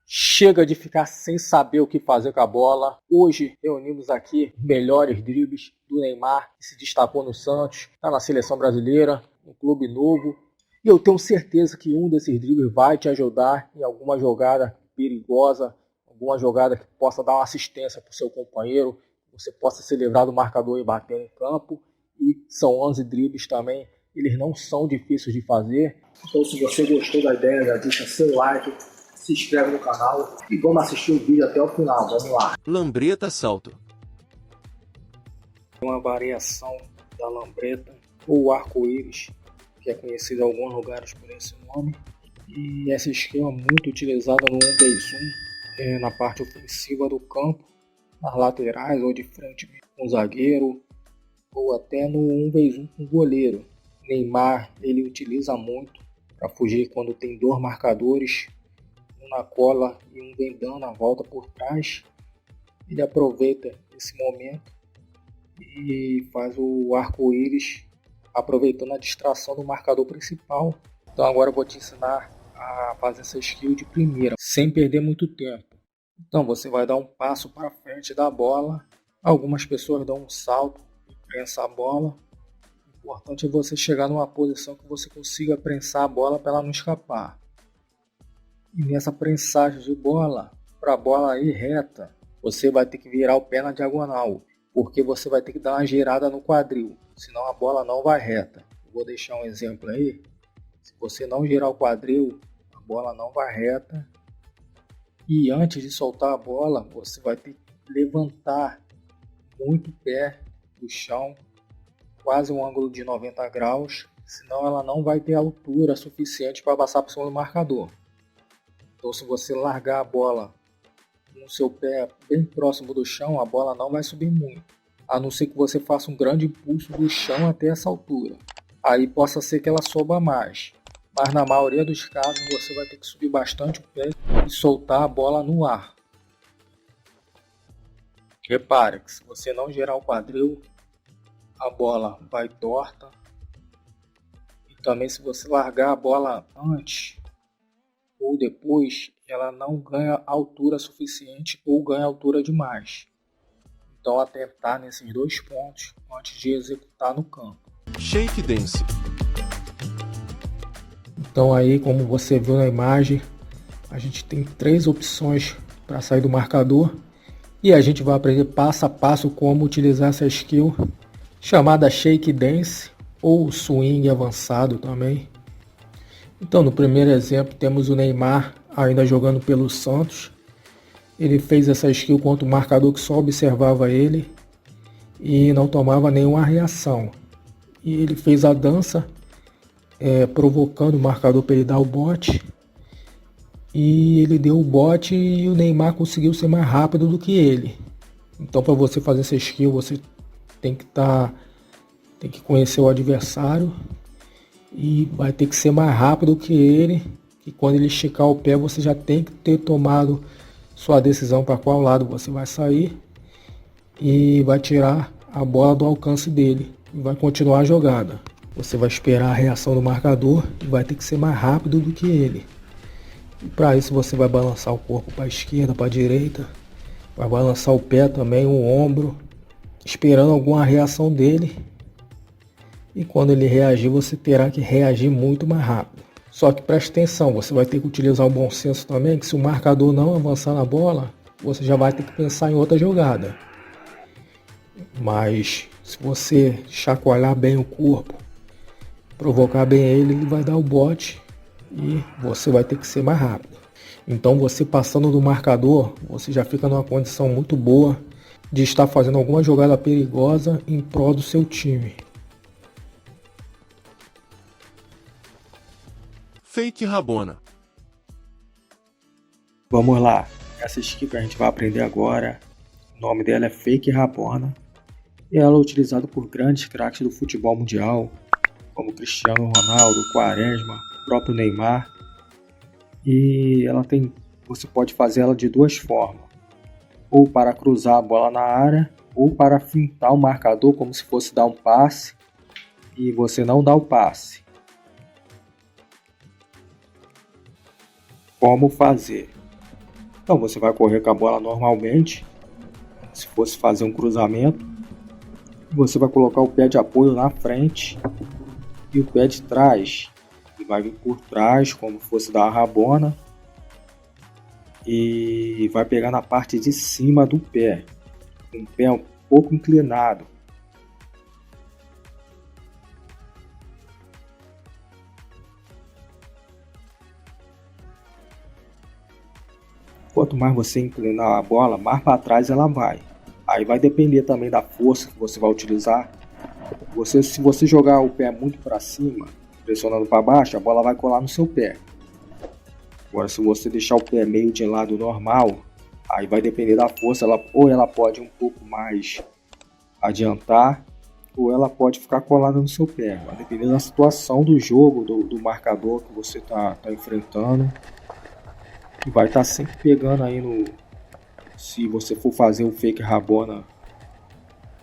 Chega de ficar sem saber o que fazer com a bola. Hoje reunimos aqui melhores dribles do Neymar, que se destacou no Santos, está na seleção brasileira, um clube novo. E eu tenho certeza que um desses dribles vai te ajudar em alguma jogada perigosa, alguma jogada que possa dar uma assistência para o seu companheiro, você possa ser livrado do marcador e bater em campo. E são 11 dribles também, eles não são difíceis de fazer. Então, se você gostou da ideia, já deixa seu like, se inscreve no canal e vamos assistir o vídeo até o final. Vamos lá. Lambreta salto. Uma variação da lambreta ou arco-íris, que é conhecido em alguns lugares por esse nome. E essa skill é muito utilizada no 1x1, na parte ofensiva do campo, nas laterais ou de frente com o zagueiro, ou até no 1x1 com o goleiro. Neymar ele utiliza muito para fugir quando tem dois marcadores, um na cola e um vem dando a volta por trás. Ele aproveita esse momento e faz o arco-íris aproveitando a distração do marcador principal. Então agora eu vou te ensinar a fazer essa skill de primeira, sem perder muito tempo. Então você vai dar um passo para frente da bola. Algumas pessoas dão um salto e prensam a bola. O importante é você chegar numa posição que você consiga prensar a bola para ela não escapar. E nessa prensagem de bola, para a bola ir reta, você vai ter que virar o pé na diagonal, porque você vai ter que dar uma girada no quadril, senão a bola não vai reta. Vou deixar um exemplo aí. Se você não girar o quadril, a bola não vai reta. E antes de soltar a bola, você vai ter que levantar muito o pé do chão, quase um ângulo de 90 graus, senão ela não vai ter altura suficiente para passar por cima do marcador. Então se você largar a bola com o seu pé bem próximo do chão, a bola não vai subir muito, a não ser que você faça um grande impulso do chão até essa altura. Aí possa ser que ela suba mais, mas na maioria dos casos você vai ter que subir bastante o pé e soltar a bola no ar. Repare que se você não girar o quadril, a bola vai torta. E também se você largar a bola antes ou depois, ela não ganha altura suficiente ou ganha altura demais. Então atentar nesses dois pontos antes de executar no campo. Shake dance. Então aí, como você viu na imagem, a gente tem 3 opções para sair do marcador. E a gente vai aprender passo a passo como utilizar essa skill chamada Shake Dance ou Swing avançado também. Então no primeiro exemplo temos o Neymar ainda jogando pelo Santos. Ele fez essa skill contra o marcador que só observava ele e não tomava nenhuma reação. E ele fez a dança provocando o marcador para ele dar o bote. E ele deu o bote e o Neymar conseguiu ser mais rápido do que ele. Então para você fazer essa skill você tem que conhecer o adversário e vai ter que ser mais rápido que ele. E quando ele esticar o pé você já tem que ter tomado sua decisão para qual lado você vai sair e vai tirar a bola do alcance dele e vai continuar a jogada. Você vai esperar a reação do marcador e vai ter que ser mais rápido do que ele. Para isso você vai balançar o corpo para a esquerda, para a direita, vai balançar o pé também, o ombro, esperando alguma reação dele. E quando ele reagir, você terá que reagir muito mais rápido. Só que preste atenção, você vai ter que utilizar o bom senso também, que se o marcador não avançar na bola, você já vai ter que pensar em outra jogada. Mas se você chacoalhar bem o corpo, provocar bem ele, ele vai dar o bote e você vai ter que ser mais rápido. Então você passando do marcador, você já fica numa condição muito boa de estar fazendo alguma jogada perigosa em prol do seu time. Fake rabona. Vamos lá, essa skill que a gente vai aprender agora, o nome dela é Fake Rabona e ela é utilizada por grandes craques do futebol mundial, como Cristiano Ronaldo, Quaresma, o próprio Neymar. E você pode fazer ela de duas formas, ou para cruzar a bola na área, ou para fintar o marcador como se fosse dar um passe e você não dá o passe. Como fazer? Então você vai correr com a bola normalmente, se fosse fazer um cruzamento. Você vai colocar o pé de apoio na frente e o pé de trás. Ele vai vir por trás, como fosse da rabona, e vai pegar na parte de cima do pé, com o pé um pouco inclinado. Quanto mais você inclinar a bola, mais para trás ela vai. Aí vai depender também da força que você vai utilizar. Se você jogar o pé muito para cima, pressionando para baixo, a bola vai colar no seu pé. Agora, se você deixar o pé meio de lado normal, aí vai depender da força. Ou ela pode um pouco mais adiantar, ou ela pode ficar colada no seu pé. Vai depender da situação do jogo, do marcador que você tá enfrentando. E vai estar sempre pegando aí no... Se você for fazer o fake rabona,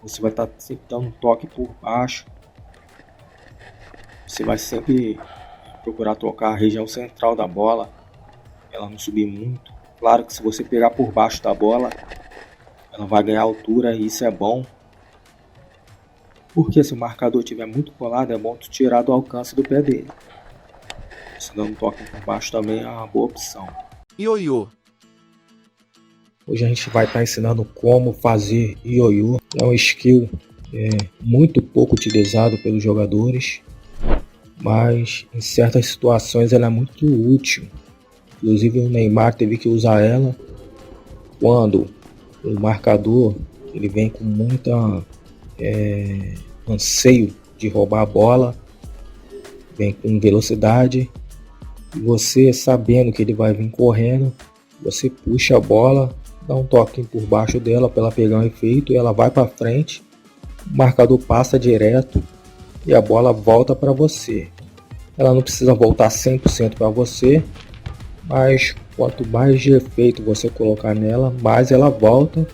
você vai estar sempre dando um toque por baixo. Você vai sempre procurar tocar a região central da bola, ela não subir muito. Claro que se você pegar por baixo da bola, ela vai ganhar altura e isso é bom. Porque se o marcador estiver muito colado, é bom tu tirar do alcance do pé dele. Se dando um toque por baixo também é uma boa opção. Ioiô. Hoje a gente vai estar ensinando como fazer ioiô. É um skill muito pouco utilizado pelos jogadores, mas em certas situações ela é muito útil. Inclusive o Neymar teve que usar ela quando o marcador ele vem com muita anseio de roubar a bola, vem com velocidade, e você sabendo que ele vai vir correndo, você puxa a bola, dá um toque por baixo dela para ela pegar um efeito, e ela vai para frente, o marcador passa direto e a bola volta para você. Ela não precisa voltar 100% para você, mas quanto mais de efeito você colocar nela, mais ela volta,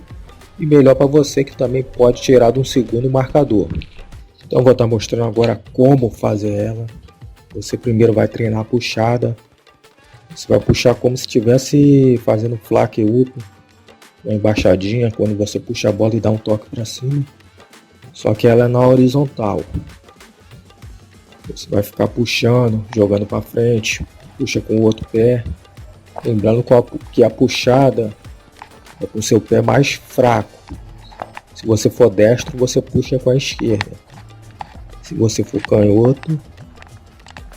e melhor para você que também pode tirar de um segundo marcador. Então vou estar mostrando agora como fazer ela. Você primeiro vai treinar a puxada. Você vai puxar como se estivesse fazendo flaque up, uma embaixadinha, quando você puxa a bola e dá um toque para cima. Só que ela é na horizontal. Você vai ficar puxando, jogando para frente, puxa com o outro pé. Lembrando que a puxada é com o seu pé mais fraco. Se você for destro, você puxa com a esquerda. Se você for canhoto,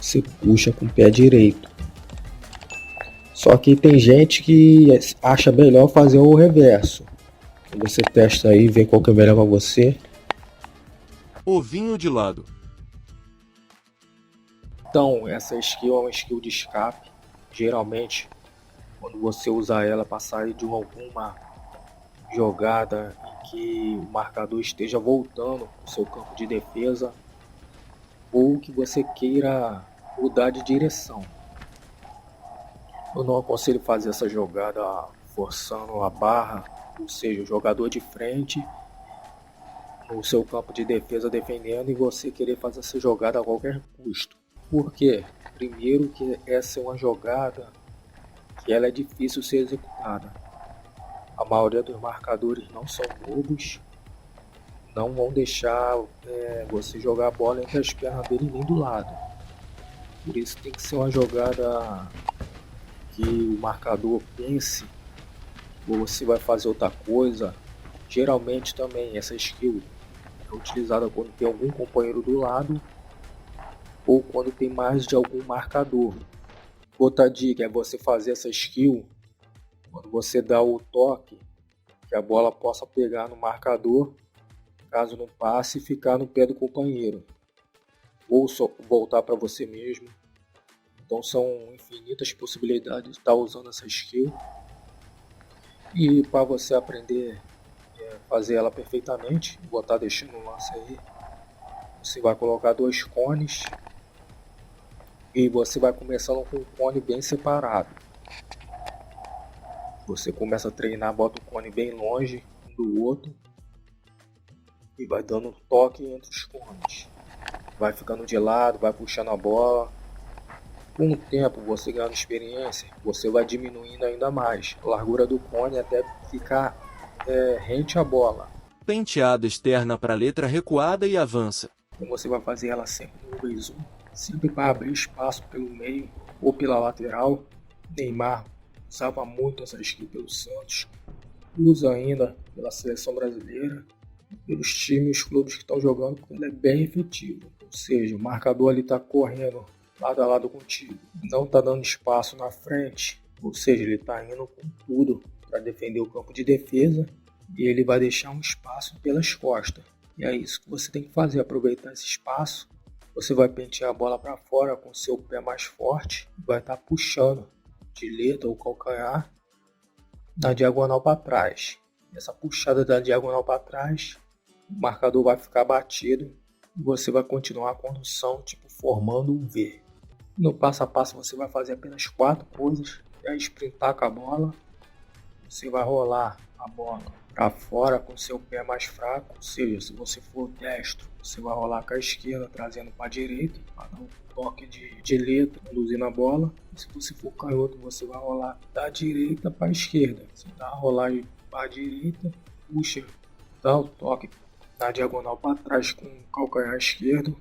você puxa com o pé direito. Só que tem gente que acha melhor fazer o reverso. Você testa aí, vê qual que é melhor para você. Ovinho de lado. Então, essa skill é uma skill de escape. Geralmente, quando você usa ela para sair de alguma jogada em que o marcador esteja voltando para o seu campo de defesa, ou que você queira mudar de direção. Eu não aconselho fazer essa jogada forçando a barra, ou seja, o jogador de frente no seu campo de defesa defendendo, e você querer fazer essa jogada a qualquer custo. Por quê? Primeiro que essa é uma jogada que ela é difícil ser executada. A maioria dos marcadores não são bobos, não vão deixar você jogar a bola entre as pernas dele nem do lado. Por isso tem que ser uma jogada que o marcador pense, ou você vai fazer outra coisa. Geralmente também essa skill é utilizada quando tem algum companheiro do lado, ou quando tem mais de algum marcador. Outra dica é você fazer essa skill quando você dá o toque, que a bola possa pegar no marcador, caso não passe, e ficar no pé do companheiro, ou só voltar para você mesmo. Então são infinitas possibilidades de estar usando essa skill. E para você aprender a fazer ela perfeitamente, vou estar deixando um lance aí. Você vai colocar 2 cones e você vai começando com um cone bem separado. Você começa a treinar, bota o cone bem longe um do outro e vai dando um toque entre os cones. Vai ficando de lado, vai puxando a bola. Com o tempo, você ganhando experiência, você vai diminuindo ainda mais a largura do cone até ficar rente à bola. Penteado externa para a letra recuada e avança. Então você vai fazer ela sempre no 1x1, sempre para abrir espaço pelo meio ou pela lateral. Neymar usava muito essa skill pelo Santos, usa ainda pela seleção brasileira, pelos times, clubes que estão jogando, porque ela é bem efetiva. Ou seja, o marcador ali está correndo lado a lado contigo, não está dando espaço na frente, ou seja, ele está indo com tudo para defender o campo de defesa e ele vai deixar um espaço pelas costas. E é isso que você tem que fazer, aproveitar esse espaço. Você vai pentear a bola para fora com o seu pé mais forte, vai estar puxando de letra ou calcanhar da diagonal para trás. Essa puxada da diagonal para trás, o marcador vai ficar batido e você vai continuar a condução, tipo formando um V. No passo a passo você vai fazer apenas 4 coisas. É sprintar com a bola, você vai rolar a bola para fora com seu pé mais fraco, ou seja, se você for destro, você vai rolar com a esquerda trazendo para a direita, para dar um toque de letra, conduzindo a bola. E se você for canhoto, você vai rolar da direita para a esquerda. Você dá a rolagem para a direita, puxa, dá o toque na diagonal para trás com o calcanhar esquerdo,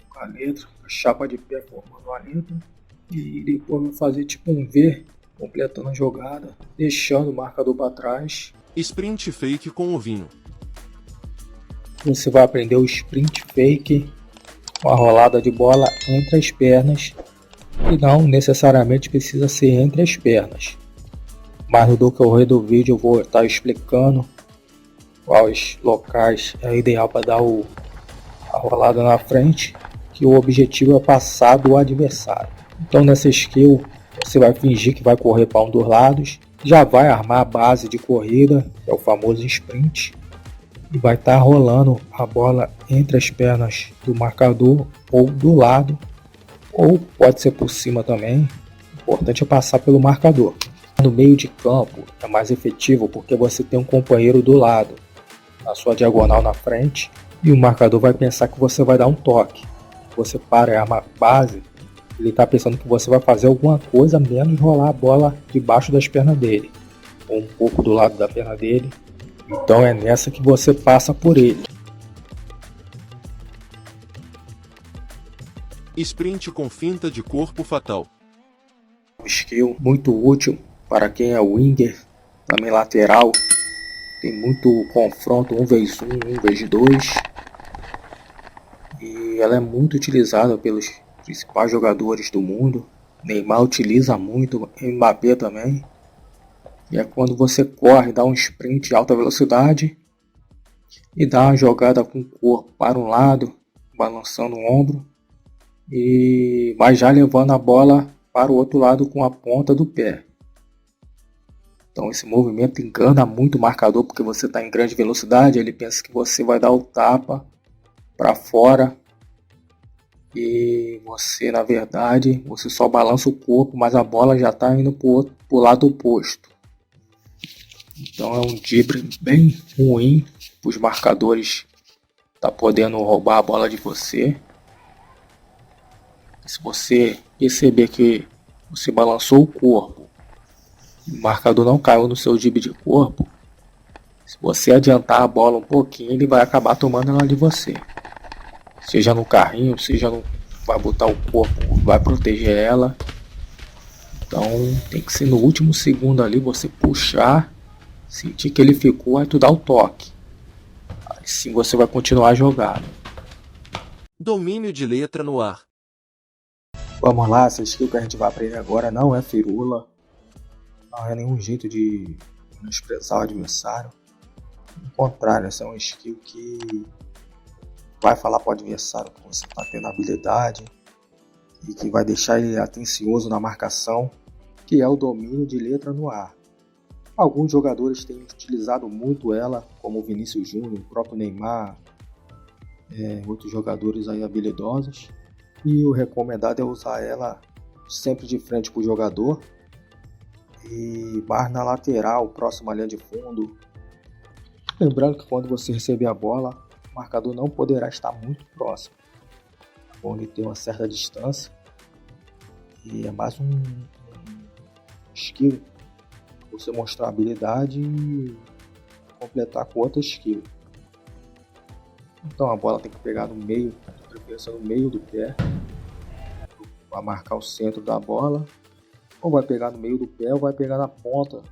com a letra, a chapa de pé formando a letra, e depois vai fazer tipo um V, completando a jogada, deixando o marcador para trás. Sprint fake com o vinho. Você vai aprender o sprint fake, uma rolada de bola entre as pernas, e não necessariamente precisa ser entre as pernas. Mas no decorrer do vídeo eu vou estar explicando quais locais é ideal para dar a rolada na frente, que o objetivo é passar do adversário. Então nessa skill você vai fingir que vai correr para um dos lados, já vai armar a base de corrida, que é o famoso sprint, e vai estar rolando a bola entre as pernas do marcador ou do lado, ou pode ser por cima também. O importante é passar pelo marcador. No meio de campo é mais efetivo porque você tem um companheiro do lado, na sua diagonal na frente, e o marcador vai pensar que você vai dar um toque. Você para e arma a base, ele está pensando que você vai fazer alguma coisa menos rolar a bola debaixo das pernas dele, ou um pouco do lado da perna dele. Então é nessa que você passa por ele. Sprint com finta de corpo fatal. Skill muito útil para quem é winger, também lateral. Tem muito confronto 1x1, 1x2. E ela é muito utilizada pelos principais jogadores do mundo. Neymar utiliza muito, Mbappé também. E é quando você corre, dá um sprint de alta velocidade e dá uma jogada com o corpo para um lado, balançando o ombro, e vai já levando a bola para o outro lado com a ponta do pé. Então esse movimento engana muito o marcador, porque você está em grande velocidade, ele pensa que você vai dar o tapa para fora e você, na verdade, você só balança o corpo, mas a bola já está indo para o lado oposto. Então é um drible bem ruim para os marcadores tá podendo roubar a bola de você. Se você perceber que você balançou o corpo, o marcador não caiu no seu drible de corpo, se você adiantar a bola um pouquinho, ele vai acabar tomando ela de você. Seja no carrinho, seja no... vai botar o corpo, vai proteger ela. Então tem que ser no último segundo ali, você puxar, sentir que ele ficou, aí tu dá o toque. Assim você vai continuar a jogada. Domínio de letra no ar. Vamos lá, essa skill que a gente vai aprender agora não é firula. Não é nenhum jeito de menosprezar o adversário. Ao contrário, essa é uma skill que vai falar para o adversário que você está tendo habilidade e que vai deixar ele atencioso na marcação, que é o domínio de letra no ar. Alguns jogadores têm utilizado muito ela, como o Vinícius Júnior, o próprio Neymar, outros jogadores aí habilidosos. E o recomendado é usar ela sempre de frente para o jogador e mais na lateral, próximo à linha de fundo. Lembrando que quando você receber a bola, o marcador não poderá estar muito próximo. É bom ele ter uma certa distância. E é mais um skill, você mostrar habilidade e completar com outra skill. Então a bola tem que pegar no meio, de preferência no meio do pé, para marcar o centro da bola. Ou vai pegar no meio do pé ou vai pegar na ponta,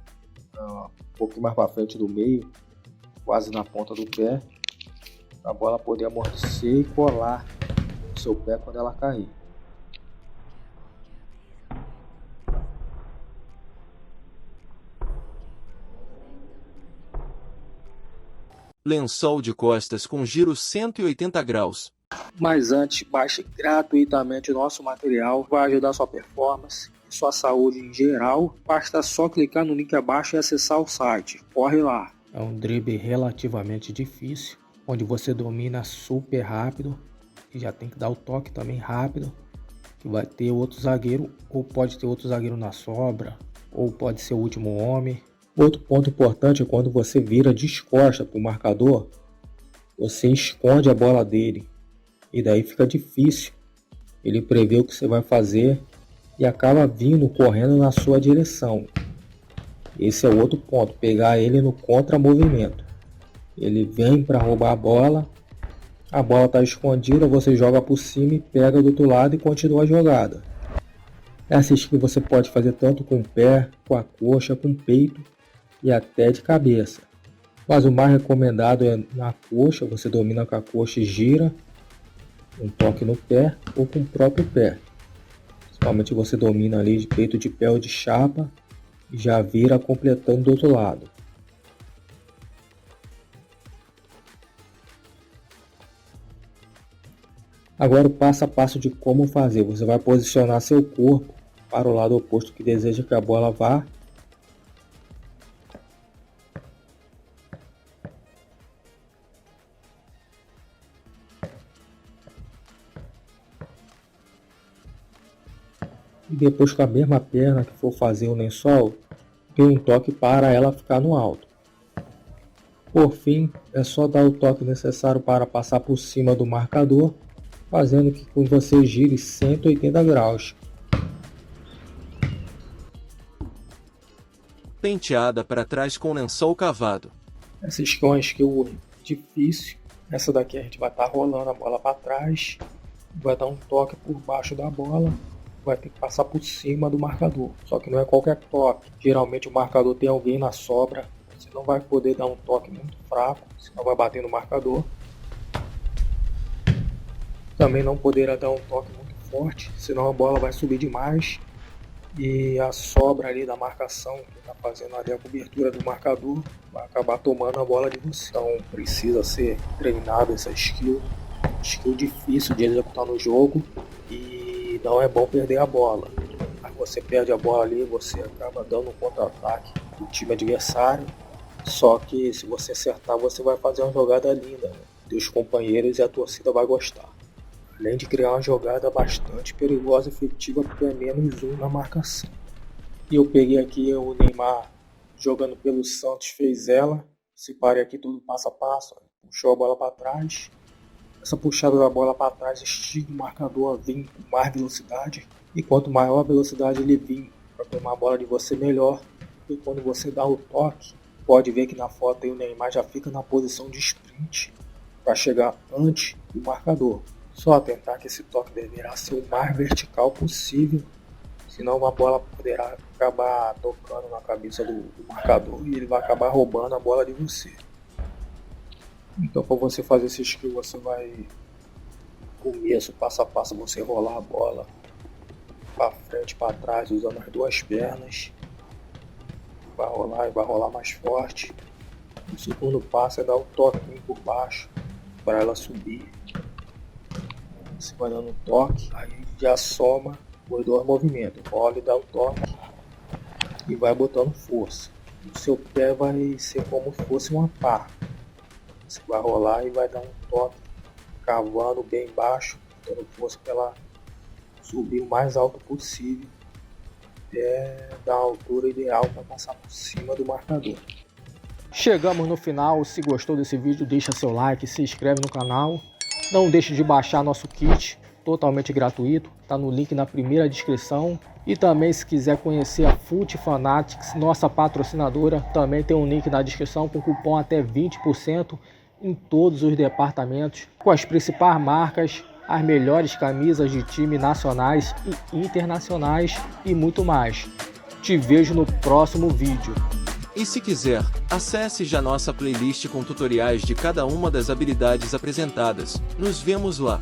um pouquinho mais para frente do meio, quase na ponta do pé, para a bola poder amortecer e colar no seu pé quando ela cair. Lençol de costas com giro 180 graus. Mas antes, baixe gratuitamente o nosso material, vai ajudar sua performance e sua saúde em geral. Basta só clicar no link abaixo e acessar o site. Corre lá! É um drible relativamente difícil, onde você domina super rápido e já tem que dar o toque também rápido, que vai ter outro zagueiro, ou pode ter outro zagueiro na sobra, ou pode ser o último homem. Outro ponto importante é quando você vira de costas para o marcador, você esconde a bola dele. E daí fica difícil ele prever o que você vai fazer e acaba vindo correndo na sua direção. Esse é o outro ponto, pegar ele no contra-movimento. Ele vem para roubar a bola está escondida, você joga por cima e pega do outro lado e continua a jogada. Essa skill você pode fazer tanto com o pé, com a coxa, com o peito e até de cabeça. Mas o mais recomendado é na coxa, você domina com a coxa e gira, um toque no pé ou com o próprio pé. Principalmente você domina ali de peito de pé ou de chapa e já vira completando do outro lado. Agora o passo a passo de como fazer. Você vai posicionar seu corpo para o lado oposto que deseja que a bola vá. E depois com a mesma perna que for fazer o lençol, dê um toque para ela ficar no alto. Por fim, é só dar o toque necessário para passar por cima do marcador, fazendo que você gire 180 graus. Penteada para trás com lençol cavado. Essa skill é uma skill difícil. Essa daqui a gente vai estar rolando a bola para trás, vai dar um toque por baixo da bola, vai ter que passar por cima do marcador. Só que não é qualquer toque. Geralmente o marcador tem alguém na sobra. Você não vai poder dar um toque muito fraco, senão vai bater no marcador. Também não poderá dar um toque muito forte, senão a bola vai subir demais e a sobra ali da marcação, que está fazendo ali a cobertura do marcador, vai acabar tomando a bola de você. Então precisa ser treinado essa skill difícil de executar no jogo e não é bom perder a bola. Aí você perde a bola ali, você acaba dando um contra-ataque do time adversário, só que se você acertar você vai fazer uma jogada linda, né? Teus companheiros e a torcida vai gostar. Além de criar uma jogada bastante perigosa e efetiva, porque é -1 na marcação. E eu peguei aqui o Neymar jogando pelo Santos, fez ela. Separei aqui tudo passo a passo, puxou a bola para trás. Essa puxada da bola para trás instiga o marcador a vir com mais velocidade. E quanto maior a velocidade ele vir para tomar a bola de você, melhor. E quando você dá o toque, pode ver que na foto aí o Neymar já fica na posição de sprint para chegar antes do marcador. Só atentar que esse toque deverá ser o mais vertical possível, senão a bola poderá acabar tocando na cabeça do marcador e ele vai acabar roubando a bola de você. Então, para você fazer esse skill, você vai, começo, passo a passo, você rolar a bola para frente, para trás, usando as duas pernas. Vai rolar e vai rolar mais forte. O segundo passo é dar um toquinho por baixo para ela subir. Você vai dando um toque, aí já soma os dois movimentos, rola e dá o toque e vai botando força. O seu pé vai ser como se fosse uma pá. Você vai rolar e vai dar um toque, cavando bem baixo, dando força para ela subir o mais alto possível, até dar a altura ideal para passar por cima do marcador. Chegamos no final. Se gostou desse vídeo, deixa seu like, se inscreve no canal. Não deixe de baixar nosso kit, totalmente gratuito, tá no link na primeira descrição. E também, se quiser conhecer a Foot Fanatics, nossa patrocinadora, também tem um link na descrição com cupom até 20% em todos os departamentos, com as principais marcas, as melhores camisas de time nacionais e internacionais e muito mais. Te vejo no próximo vídeo. E se quiser, acesse já nossa playlist com tutoriais de cada uma das habilidades apresentadas. Nos vemos lá!